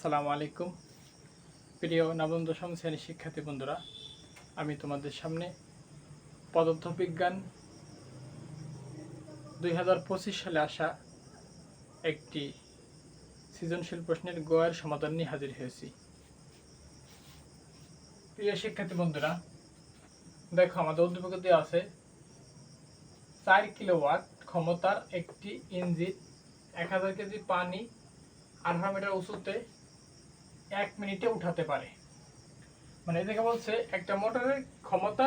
আসসালামু আলাইকুম প্রিয় নবম দশম শ্রেণীর শিক্ষার্থী বন্ধুরা, আমি তোমাদের সামনে পদার্থবিজ্ঞান 2025 সালে আসা একটি সৃজনশীল প্রশ্নের গয়ের সমাধান নিয়ে হাজির হয়েছি। প্রিয় শিক্ষার্থী বন্ধুরা, দেখো আমাদের উদ্দীপকে দেওয়া আছে 4 কিলোওয়াট ক্ষমতার একটি ইঞ্জিন 1000 কেজি পানি 18 মিটার উঁচুতে 1 মিনিটে উঠাতে পারে। মানে এটাকে বলছে একটা মোটরের ক্ষমতা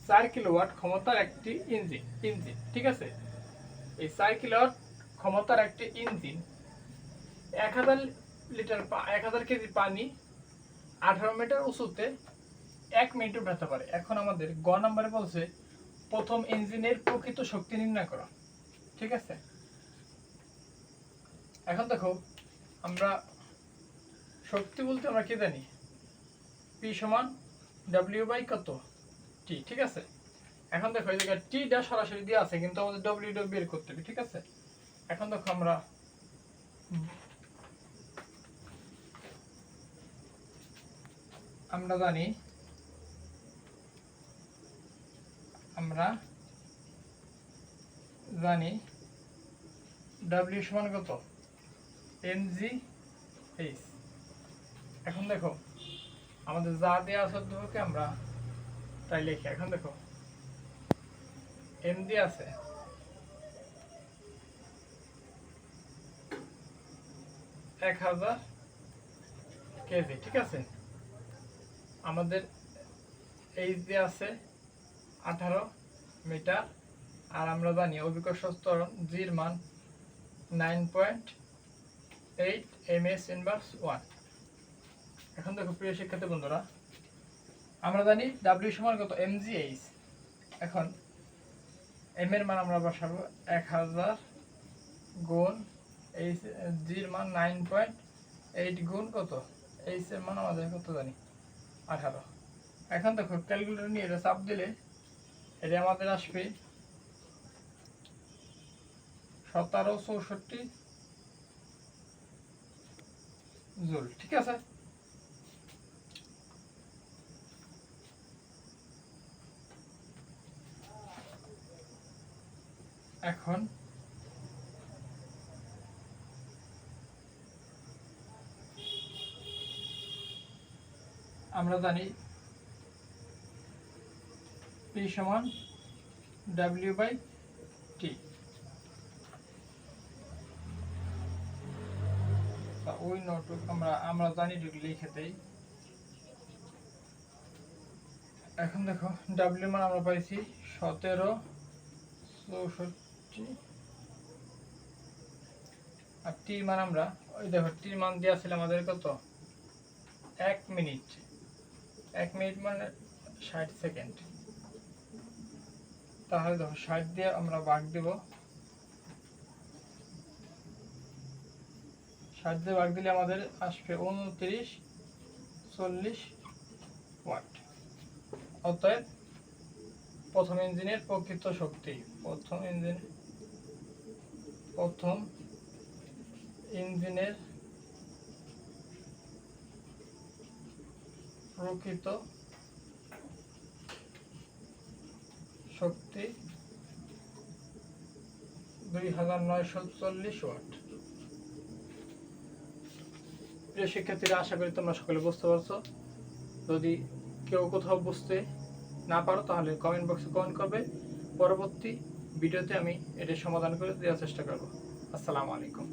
4 কিলোওয়াট ক্ষমতার একটি ইঞ্জিন, ঠিক আছে। এই 4 কিলোওয়াট ক্ষমতার একটি ইঞ্জিন 1000 কেজি পানি 18 মিটার উঁচুতে 1 মিনিটে উঠাতে পারে। এখন আমাদের গ নম্বরে বলছে প্রথম ইঞ্জিনের প্রকৃত শক্তি নির্ণয় করা, ঠিক আছে। এখন দেখো আমরা শক্তি বলতে আমরা কি জানি, P সমান W বাই কত T, ঠিক আছে। এখন দেখো এই জায়গায় T টা সরাসরি দিয়ে আছে, কিন্তু আমাদের W টা বের করতে হবে, ঠিক আছে। এখন দেখো আমরা জানি W সমান কত mgh। এখন দেখো আমাদের যা দেওয়া আছে অধ্যাপকে আমরা তাই লিখি। এখন দেখো mg আছে 1000 কেজি, ঠিক আছে। আমাদের এইচ দিয়ে আছে 18 মিটার, আর আমরা জানি অভিকর্ষ ত্বরণ জির মান 9.8 ms ইনভার্স 1। এখন দেখো প্রিয় শিক্ষার্থী বন্ধুরা, আমরা জানি W সমান কত mgh। এখন m এর মান আমরা বসাবো 1000 গুণ h, g এর মান 9.8 গুণ কত h এর মান আমাদের কত জানি 18। এখন দেখো ক্যালকুলেটর নিয়ে এটা চাপ দিলে এটা আমাদের আসবে 1764 জুল, ঠিক আছে। এখন আমরা জানি P সমান W বাই T। ওই নোটুক আমরা জানি লিখে দেই। এখন দেখো W মান আমরা পাইছি 1764, আর T মান আমরা ওই দেখো T মান দেওয়া ছিল আমাদের কত 1 মিনিট। 1 মিনিট মানে 60 সেকেন্ড। তাহলে দেখো 60 দিয়ে আমরা ভাগ দেব, 60 দিয়ে ভাগ দিলে আমাদের আসবে 2940 ওয়াট। অতএব প্রথম ইঞ্জিনের প্রকৃত শক্তি, প্রথম ইঞ্জিনের প্রকৃত শক্তি 2940 ওয়াট। প্রিয় শিক্ষার্থীরা, আশা করি তোমরা সকলে বুঝতে পারছো। যদি কেউ কোথাও বুঝতে না পারো তাহলে কমেন্ট বক্সে কমেন্ট করবে। পরবর্তী ভিডিওতে আমি এটার সমাধান করে দেওয়ার চেষ্টা করব। আসসালামু আলাইকুম।